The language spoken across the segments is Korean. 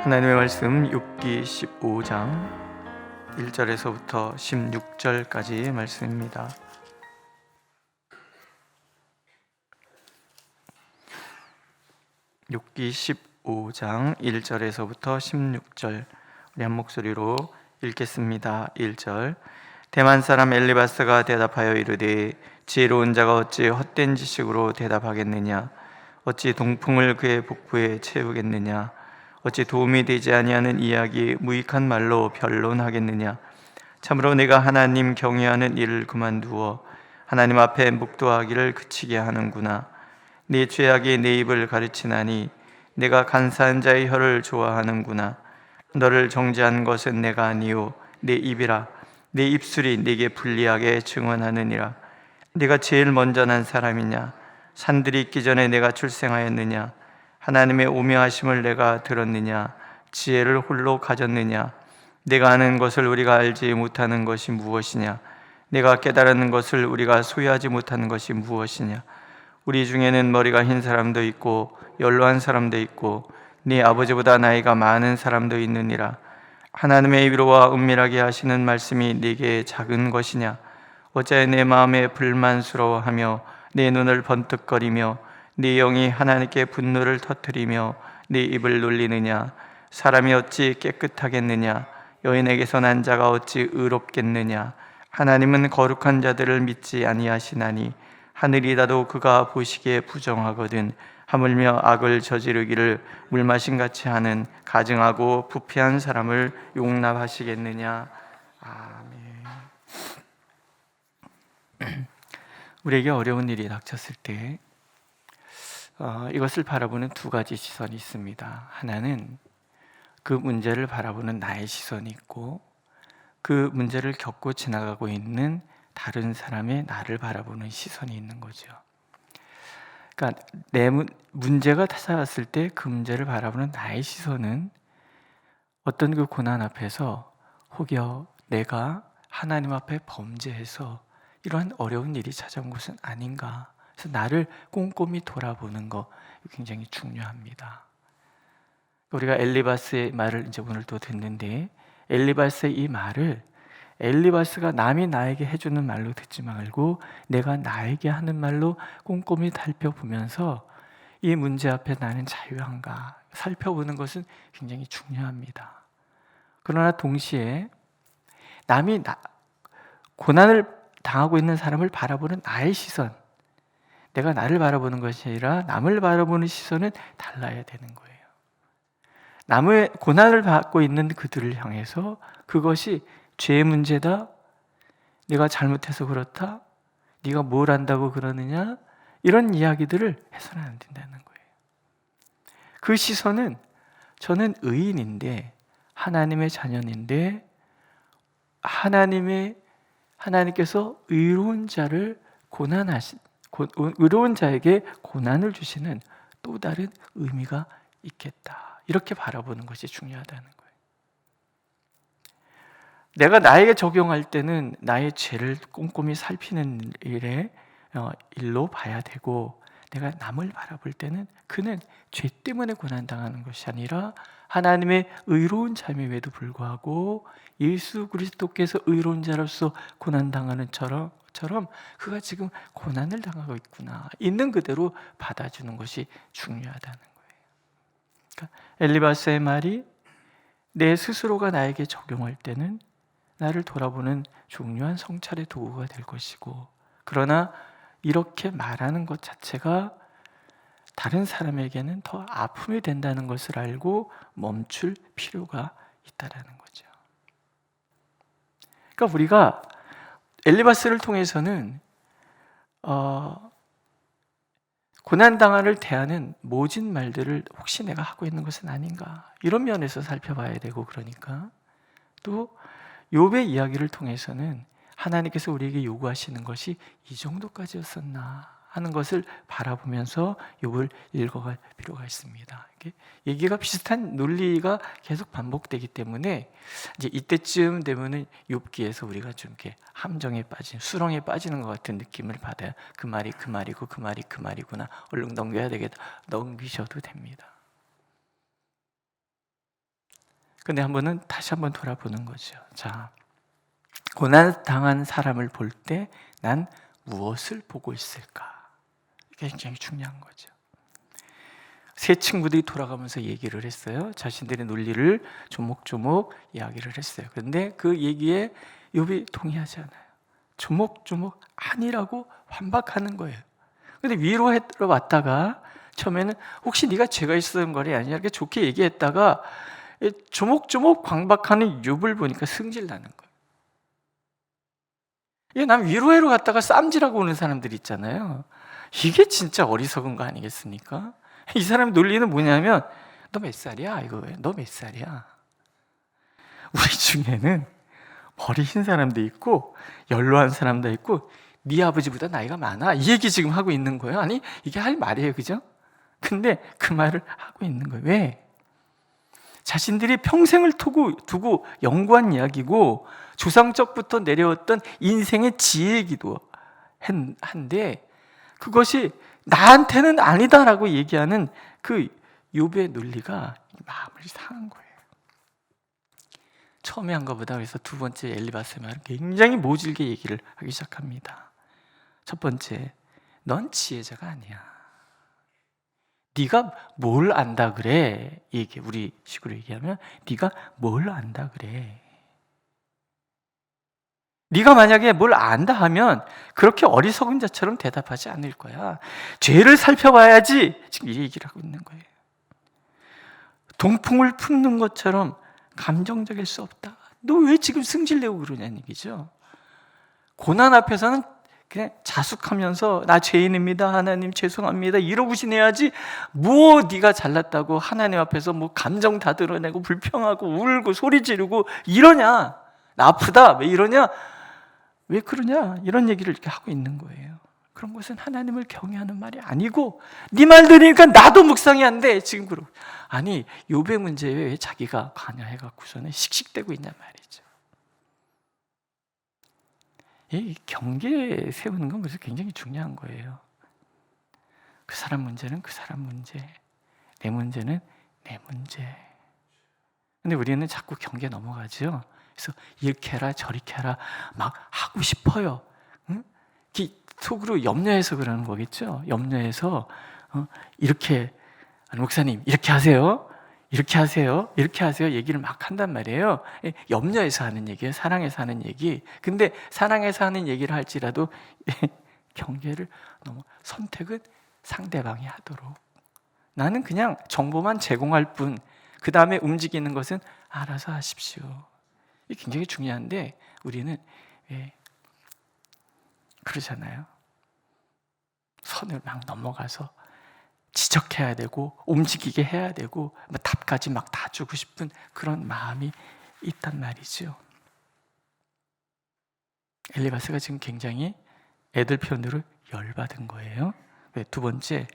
하나님의 말씀 욥기 15장 1절에서부터 16절까지 말씀입니다. 욥기 15장 1절에서부터 16절 우리 한 목소리로 읽겠습니다. 1절 대만 사람 엘리바스가 대답하여 이르되 지혜로운 자가 어찌 헛된 지식으로 대답하겠느냐? 어찌 동풍을 그의 복부에 채우겠느냐? 어찌 도움이 되지 아니하는 이야기 무익한 말로 변론하겠느냐? 참으로 내가 하나님 경외하는 일을 그만두어 하나님 앞에 묵도하기를 그치게 하는구나. 네 죄악이 내 입을 가르치나니 내가 간사한 자의 혀를 좋아하는구나. 너를 정죄한 것은 내가 아니요 내 입이라. 내 입술이 네게 불리하게 증언하느니라. 네가 제일 먼저 난 사람이냐? 산들이 있기 전에 내가 출생하였느냐? 하나님의 오묘하심을 내가 들었느냐? 지혜를 홀로 가졌느냐? 내가 아는 것을 우리가 알지 못하는 것이 무엇이냐? 내가 깨달은 것을 우리가 소유하지 못하는 것이 무엇이냐? 우리 중에는 머리가 흰 사람도 있고 연로한 사람도 있고 네 아버지보다 나이가 많은 사람도 있느니라. 하나님의 위로와 은밀하게 하시는 말씀이 네게 작은 것이냐? 어찌 내 마음에 불만스러워하며 내 눈을 번뜩거리며 네 영이 하나님께 분노를 터뜨리며 네 입을 놀리느냐? 사람이 어찌 깨끗하겠느냐? 여인에게서 난 자가 어찌 의롭겠느냐? 하나님은 거룩한 자들을 믿지 아니하시나니 하늘이라도 그가 보시기에 부정하거든. 하물며 악을 저지르기를 물마심같이 하는 가증하고 부패한 사람을 용납하시겠느냐? 아멘. 우리에게 어려운 일이 닥쳤을 때 이것을 바라보는 두 가지 시선이 있습니다. 하나는 그 문제를 바라보는 나의 시선이 있고, 그 문제를 겪고 지나가고 있는 다른 사람의 나를 바라보는 시선이 있는 거죠. 그러니까 내 문제가 찾아왔을 때 그 문제를 바라보는 나의 시선은 어떤 그 고난 앞에서 혹여 내가 하나님 앞에 범죄해서 이러한 어려운 일이 찾아온 것은 아닌가. 그래서 나를 꼼꼼히 돌아보는 거 굉장히 중요합니다. 우리가 엘리바스의 말을 이제 오늘 또 듣는데, 엘리바스의 이 말을 엘리바스가 남이 나에게 해주는 말로 듣지 말고 내가 나에게 하는 말로 꼼꼼히 살펴보면서 이 문제 앞에 나는 자유한가 살펴보는 것은 굉장히 중요합니다. 그러나 동시에 남이 고난을 당하고 있는 사람을 바라보는 나의 시선, 내가 나를 바라보는 것이 아니라 남을 바라보는 시선은 달라야 되는 거예요. 남의 고난을 받고 있는 그들을 향해서 그것이 죄의 문제다, 네가 잘못해서 그렇다, 네가 뭘 안다고 그러느냐, 이런 이야기들을 해서는 안 된다는 거예요. 그 시선은 저는 의인인데, 하나님의 자녀인데, 하나님께서 의로운 자를 의로운 자에게 고난을 주시는 또 다른 의미가 있겠다. 이렇게 바라보는 것이 중요하다는 거예요. 내가 나에게 적용할 때는 나의 죄를 꼼꼼히 살피는 일로 봐야 되고, 내가 남을 바라볼 때는 그는 죄 때문에 고난당하는 것이 아니라 하나님의 의로운 자임에도 불구하고 예수 그리스도께서 의로운 자로서 고난당하는 처럼 그가 지금 고난을 당하고 있구나, 있는 그대로 받아주는 것이 중요하다는 거예요. 그러니까 엘리바스의 말이 내 스스로가 나에게 적용할 때는 나를 돌아보는 중요한 성찰의 도구가 될 것이고, 그러나 이렇게 말하는 것 자체가 다른 사람에게는 더 아픔이 된다는 것을 알고 멈출 필요가 있다는 거죠. 그러니까 우리가 엘리바스를 통해서는 고난당한을 대하는 모진 말들을 혹시 내가 하고 있는 것은 아닌가, 이런 면에서 살펴봐야 되고, 그러니까 또 욥의 이야기를 통해서는 하나님께서 우리에게 요구하시는 것이 이 정도까지였었나 하는 것을 바라보면서 욥을 읽어갈 필요가 있습니다. 얘기가 비슷한 논리가 계속 반복되기 때문에 이제 이때쯤 되면은 욥기에서 우리가 좀 이렇게 함정에 빠진, 수렁에 빠지는 것 같은 느낌을 받아요. 그 말이 그 말이고 그 말이 그 말이구나. 얼른 넘겨야 되겠다. 넘기셔도 됩니다. 근데 다시 한번 돌아보는 거죠. 자, 고난당한 사람을 볼 때 난 무엇을 보고 있을까? 이게 굉장히 중요한 거죠. 세 친구들이 돌아가면서 얘기를 했어요. 자신들의 논리를 조목조목 이야기를 했어요. 그런데 그 얘기에 욥이 동의하지 않아요. 조목조목 아니라고 반박하는 거예요. 근데 위로하러 왔다가 처음에는 혹시 네가 죄가 있었던 거래 아니냐 이렇게 좋게 얘기했다가 조목조목 반박하는 욥을 보니까 승질 나는 거예요. 난 위로하러 갔다가 쌈질하고 오는 사람들 있잖아요. 이게 진짜 어리석은 거 아니겠습니까? 이 사람 논리는 뭐냐면 너 몇 살이야? 이거예요. 너 몇 살이야? 우리 중에는 머리 흰 사람도 있고 연로한 사람도 있고 네 아버지보다 나이가 많아 이 얘기 지금 하고 있는 거예요. 아니 이게 할 말이에요, 그죠? 근데 그 말을 하고 있는 거예요. 왜? 자신들이 평생을 두고 연구한 이야기고 조상적부터 내려왔던 인생의 지혜이기도 한데 그것이 나한테는 아니다라고 얘기하는 그 욥의 논리가 마음을 상한 거예요. 처음에 한 것보다 그래서 두 번째 엘리바스의 말은 굉장히 모질게 얘기를 하기 시작합니다. 첫 번째, 넌 지혜자가 아니야. 네가 뭘 안다 그래? 이게 우리 식으로 얘기하면 네가 뭘 안다 그래? 네가 만약에 뭘 안다 하면 그렇게 어리석은 자처럼 대답하지 않을 거야. 죄를 살펴봐야지. 지금 이 얘기를 하고 있는 거예요. 동풍을 품는 것처럼 감정적일 수 없다. 너 왜 지금 승질내고 그러냐는 얘기죠. 고난 앞에서는 그냥 자숙하면서 나 죄인입니다. 하나님 죄송합니다. 이러고 지내야지. 뭐 네가 잘났다고 하나님 앞에서 뭐 감정 다 드러내고 불평하고 울고 소리 지르고 이러냐. 나 아프다. 왜 이러냐. 왜 그러냐? 이런 얘기를 이렇게 하고 있는 거예요. 그런 것은 하나님을 경외하는 말이 아니고 네 말 들으니까 나도 묵상이 안 돼. 지금 그러고. 아니 욥의 문제에 왜 자기가 관여해갖고서는 씩씩대고 있냔 말이죠. 이 경계 세우는 건 그래서 굉장히 중요한 거예요. 그 사람 문제는 그 사람 문제, 내 문제는 내 문제. 근데 우리는 자꾸 경계 넘어가죠. 그래서 이렇게 해라 저렇게 해라 막 하고 싶어요. 응? 속으로 염려해서 그러는 거겠죠. 염려해서 이렇게 목사님 이렇게 하세요. 이렇게 하세요. 이렇게 하세요. 얘기를 막 한단 말이에요. 염려해서 하는 얘기예요. 사랑해서 하는 얘기. 근데 사랑해서 하는 얘기를 할지라도 경계를 너무 선택은 상대방이 하도록. 나는 그냥 정보만 제공할 뿐. 그 다음에 움직이는 것은 알아서 하십시오. 이게 굉장히 중요한데 우리는 왜 그러잖아요. 선을 막 넘어가서 지적해야 되고 움직이게 해야 되고 답까지 막 다 주고 싶은 그런 마음이 있단 말이죠. 엘리바스가 지금 굉장히 애들 편으로 열받은 거예요. 왜? 두 번째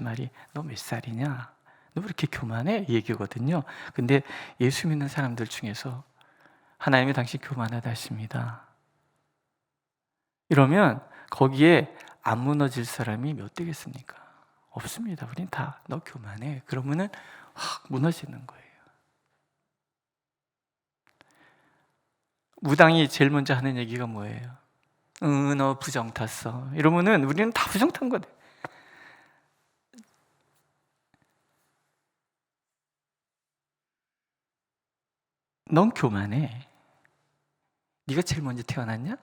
말이 너 몇 살이냐? 너 왜 이렇게 교만해? 이 얘기거든요. 근데 예수 믿는 사람들 중에서 하나님이 당신 교만하다 하십니다. 이러면 거기에 안 무너질 사람이 몇 되겠습니까? 없습니다. 우린 다 너 교만해. 그러면은 확 무너지는 거예요. 무당이 제일 먼저 하는 얘기가 뭐예요? 너 부정 탔어. 이러면은 우리는 다 부정 탄 거네. 넌 교만해. 네가 제일 먼저 태어났냐?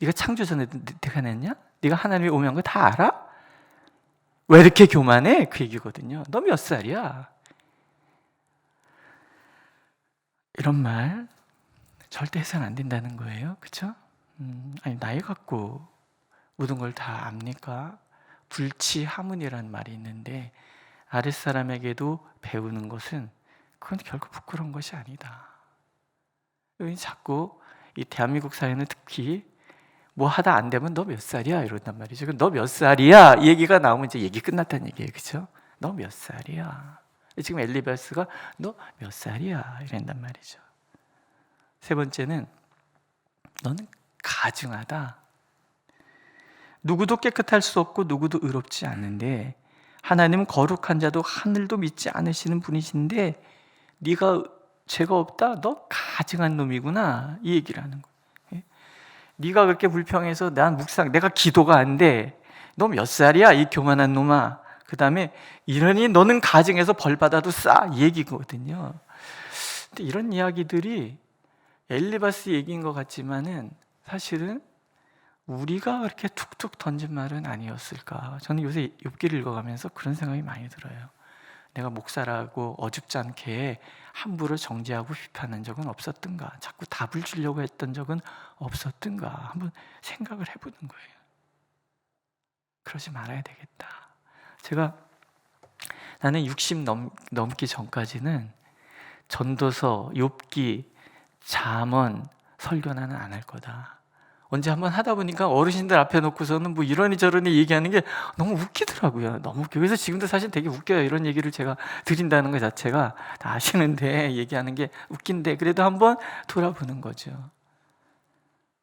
네가 창조전에 태어났냐? 네가 하나님이 오면 거 다 알아? 왜 이렇게 교만해? 그 얘기거든요. 너 몇 살이야? 이런 말 절대 해서는 안 된다는 거예요. 그렇죠? 아니 나이 갖고 모든 걸 다 압니까? 불치하문이라는 말이 있는데 아랫사람에게도 배우는 것은 그건 결코 부끄러운 것이 아니다. 자꾸 이 대한민국 사회는 특히 뭐 하다 안 되면 너 몇 살이야? 이런단 말이죠. 너 몇 살이야? 이 얘기가 나오면 이제 얘기 끝났다는 얘기예요. 그렇죠? 너 몇 살이야? 지금 엘리바스가 너 몇 살이야? 이런단 말이죠. 세 번째는 너는 가증하다. 누구도 깨끗할 수 없고 누구도 의롭지 않는데 하나님은 거룩한 자도 하늘도 믿지 않으시는 분이신데 네가 죄가 없다? 너 가증한 놈이구나, 이 얘기를 하는 거예요. 네가 그렇게 불평해서 난 묵상, 내가 기도가 안 돼. 너 몇 살이야, 이 교만한 놈아. 그 다음에 이러니 너는 가증해서 벌 받아도 싸, 이 얘기거든요. 근데 이런 이야기들이 엘리바스 얘기인 것 같지만은 사실은 우리가 그렇게 툭툭 던진 말은 아니었을까. 저는 요새 욥기를 읽어가면서 그런 생각이 많이 들어요. 내가 목사라고 어줍지 않게 함부로 정죄하고 비판한 적은 없었던가, 자꾸 답을 주려고 했던 적은 없었던가 한번 생각을 해보는 거예요. 그러지 말아야 되겠다. 제가 나는 60 넘기 전까지는 전도서, 욥기, 잠언, 설교 나는 안 할 거다. 언제 한번 하다 보니까 어르신들 앞에 놓고서는 뭐 이러니 저러니 얘기하는 게 너무 웃기더라고요. 너무 웃겨. 그래서 지금도 사실 되게 웃겨요. 이런 얘기를 제가 드린다는 것 자체가 다 아시는데 얘기하는 게 웃긴데 그래도 한번 돌아보는 거죠.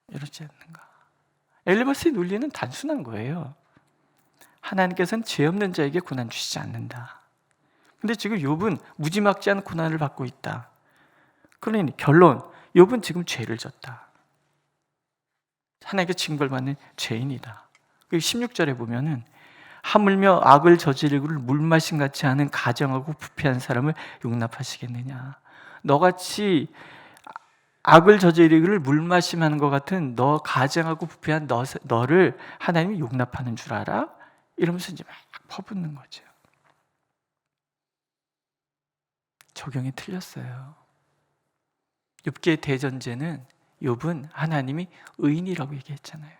이렇지 않는가? 엘리바스의 논리는 단순한 거예요. 하나님께서는 죄 없는 자에게 고난 주시지 않는다. 근데 지금 욥은 무지막지한 고난을 받고 있다. 그러니 결론, 욥은 지금 죄를 졌다. 하나님께 징벌받는 죄인이다. 16절에 보면은 하물며 악을 저지르기를 물마신 같이 하는 가정하고 부패한 사람을 용납하시겠느냐. 너같이 악을 저지르기를 물마심하는 것 같은 너 가정하고 부패한 너를 하나님이 용납하는 줄 알아? 이러면서 이제 막 퍼붓는 거죠. 적용이 틀렸어요. 욥기의 대전제는 욥은 하나님이 의인이라고 얘기했잖아요.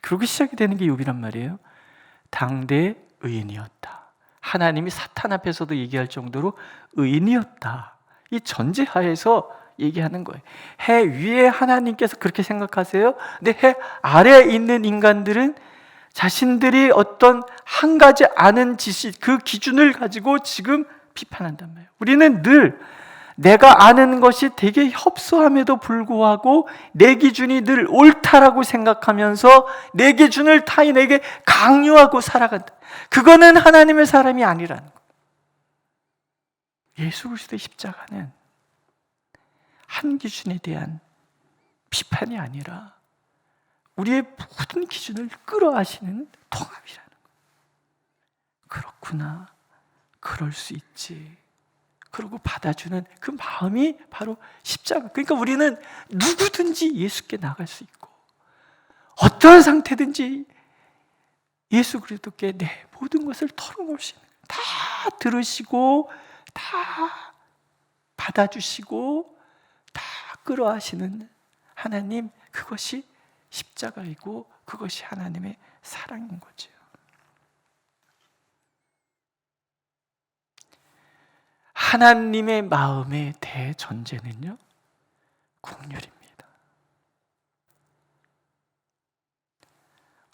그러고 시작이 되는 게 욥이란 말이에요. 당대 의인이었다. 하나님이 사탄 앞에서도 얘기할 정도로 의인이었다. 이 전제하에서 얘기하는 거예요. 해 위에 하나님께서 그렇게 생각하세요. 근데 해 아래에 있는 인간들은 자신들이 어떤 한 가지 아는 지식, 그 기준을 가지고 지금 비판한단 말이에요. 우리는 늘 내가 아는 것이 되게 협소함에도 불구하고 내 기준이 늘 옳다라고 생각하면서 내 기준을 타인에게 강요하고 살아간다. 그거는 하나님의 사람이 아니라는 거예요. 예수 그리스도의 십자가는 한 기준에 대한 비판이 아니라 우리의 모든 기준을 끌어안시는 통합이라는 거예요. 그렇구나, 그럴 수 있지, 그러고 받아주는 그 마음이 바로 십자가. 그러니까 우리는 누구든지 예수께 나갈 수 있고 어떤 상태든지 예수 그리스도께 내 모든 것을 털어놓을 수 있는, 다 들으시고 다 받아주시고 다 끌어하시는 하나님, 그것이 십자가이고 그것이 하나님의 사랑인 거죠. 하나님의 마음의 대전제는요, 긍휼입니다.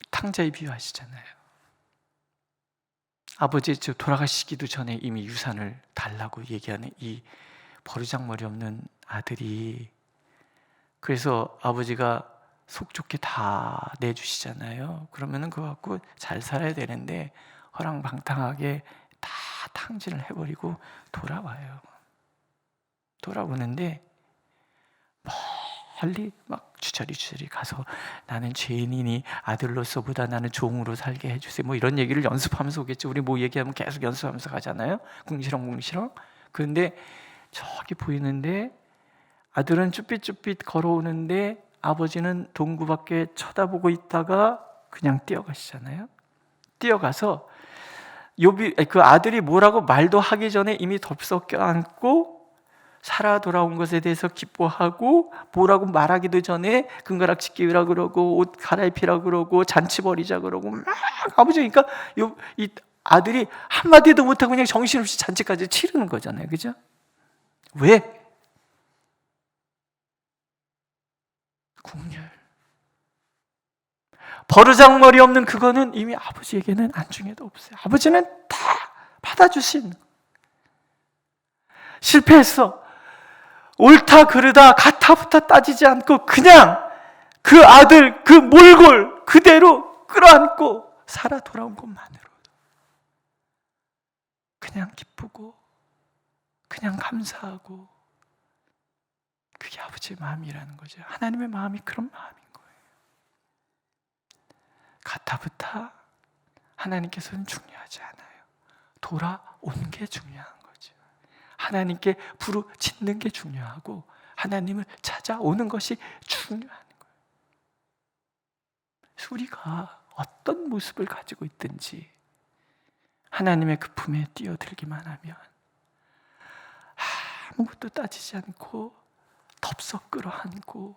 탕자의 비유 아시잖아요. 아버지 돌아가시기도 전에 이미 유산을 달라고 얘기하는 이 버르장머리 없는 아들이, 그래서 아버지가 속 좋게 다 내주시잖아요. 그러면은 그거 갖고 잘 살아야 되는데 허랑방탕하게 다 탕진을 해버리고 돌아와요. 돌아오는데 멀리 막 주저리 가서 나는 죄인이니 아들로서보다 나는 종으로 살게 해주세요, 뭐 이런 얘기를 연습하면서 오겠죠. 우리 뭐 얘기하면 계속 연습하면서 가잖아요. 궁시렁. 그런데 저기 보이는데 아들은 쭈삣쭈삣 걸어오는데 아버지는 동구 밖에 쳐다보고 있다가 그냥 뛰어가시잖아요. 뛰어가서 그 아들이 뭐라고 말도 하기 전에 이미 덥석 껴안고 살아 돌아온 것에 대해서 기뻐하고, 뭐라고 말하기도 전에 금가락 찢기라 그러고 옷 갈아입히라 그러고 잔치 벌이자 그러고 막 아버지, 그러니까 이 아들이 한마디도 못하고 그냥 정신없이 잔치까지 치르는 거잖아요. 그죠? 왜? 긍휼. 버르장머리 없는 그거는 이미 아버지에게는 안중에도 없어요. 아버지는 다 받아주신. 실패했어, 옳다 그르다 가타부타 따지지 않고 그냥 그 아들 그 몰골 그대로 끌어안고 살아 돌아온 것만으로 그냥 기쁘고 그냥 감사하고, 그게 아버지의 마음이라는 거죠. 하나님의 마음이 그런 마음인 거예요. 가타부타 하나님께서는 중요하지 않아요. 돌아오는 게 중요한 거죠. 하나님께 부르짖는 게 중요하고 하나님을 찾아오는 것이 중요한 거예요. 그래서 우리가 어떤 모습을 가지고 있든지 하나님의 그 품에 뛰어들기만 하면 아무것도 따지지 않고 덥석 끌어안고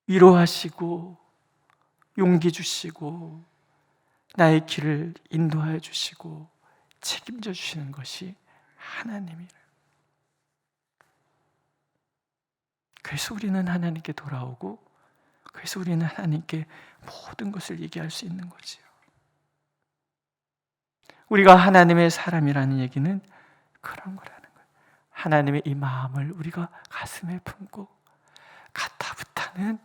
위로하시고 용기 주시고 나의 길을 인도하여 주시고 책임져 주시는 것이 하나님이에요. 그래서 우리는 하나님께 돌아오고, 그래서 우리는 하나님께 모든 것을 얘기할 수 있는 거지요. 우리가 하나님의 사람이라는 얘기는 그런 거라는 거예요. 하나님의 이 마음을 우리가 가슴에 품고, 가타부타는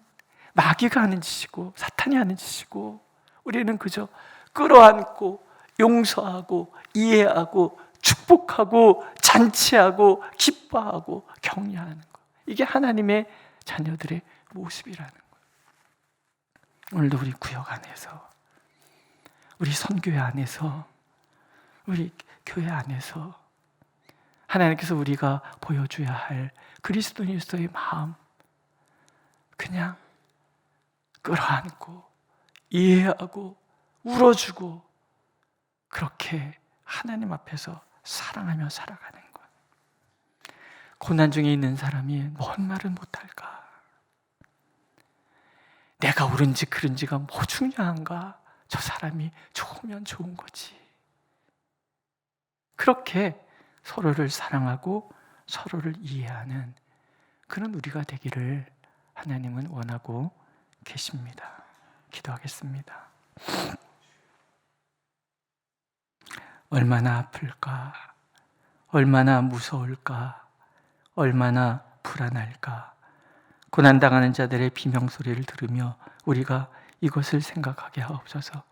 마귀가 하는 짓이고 사탄이 하는 짓이고, 우리는 그저 끌어안고 용서하고 이해하고 축복하고 잔치하고 기뻐하고 격려하는 것, 이게 하나님의 자녀들의 모습이라는 거예요. 오늘도 우리 구역 안에서, 우리 선교회 안에서, 우리 교회 안에서 하나님께서 우리가 보여줘야 할 그리스도인으로서의 마음, 그냥 끌어안고 이해하고 울어주고 그렇게 하나님 앞에서 사랑하며 살아가는 것. 고난 중에 있는 사람이 뭔 말을 못할까? 내가 옳은지 그른지가 뭐 중요한가? 저 사람이 좋으면 좋은 거지. 그렇게 서로를 사랑하고 서로를 이해하는 그런 우리가 되기를 하나님은 원하고 계십니다. 기도하겠습니다. 얼마나 아플까? 얼마나 무서울까? 얼마나 불안할까? 고난당하는 자들의 비명소리를 들으며 우리가 이것을 생각하게 하옵소서.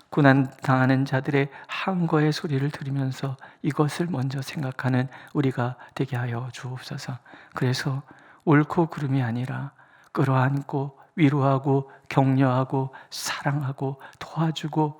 고난당하는 자들의 항거의 소리를 들으면서 이것을 먼저 생각하는 우리가 되게 하여 주옵소서. 그래서 옳고 그름이 아니라 끌어안고 위로하고 격려하고 사랑하고 도와주고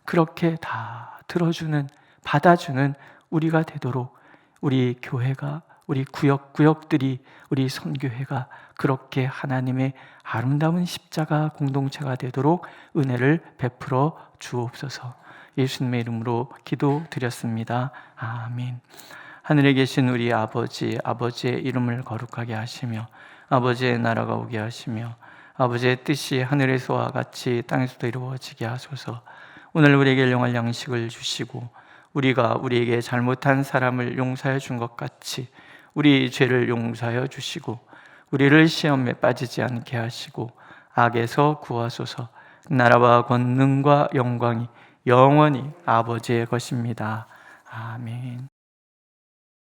그렇게 다 들어주는, 받아주는 우리가 되도록 우리 교회가, 우리 구역들이, 우리 선교회가 그렇게 하나님의 아름다운 십자가 공동체가 되도록 은혜를 베풀어 주옵소서. 예수님의 이름으로 기도드렸습니다. 아멘. 하늘에 계신 우리 아버지, 아버지의 이름을 거룩하게 하시며 아버지의 나라가 오게 하시며 아버지의 뜻이 하늘에서와 같이 땅에서도 이루어지게 하소서. 오늘 우리에게 일용할 양식을 주시고 우리가 우리에게 잘못한 사람을 용서해 준 것 같이 우리 죄를 용서하여 주시고 우리를 시험에 빠지지 않게 하시고 악에서 구하소서. 나라와 권능과 영광이 영원히 아버지의 것입니다. 아멘.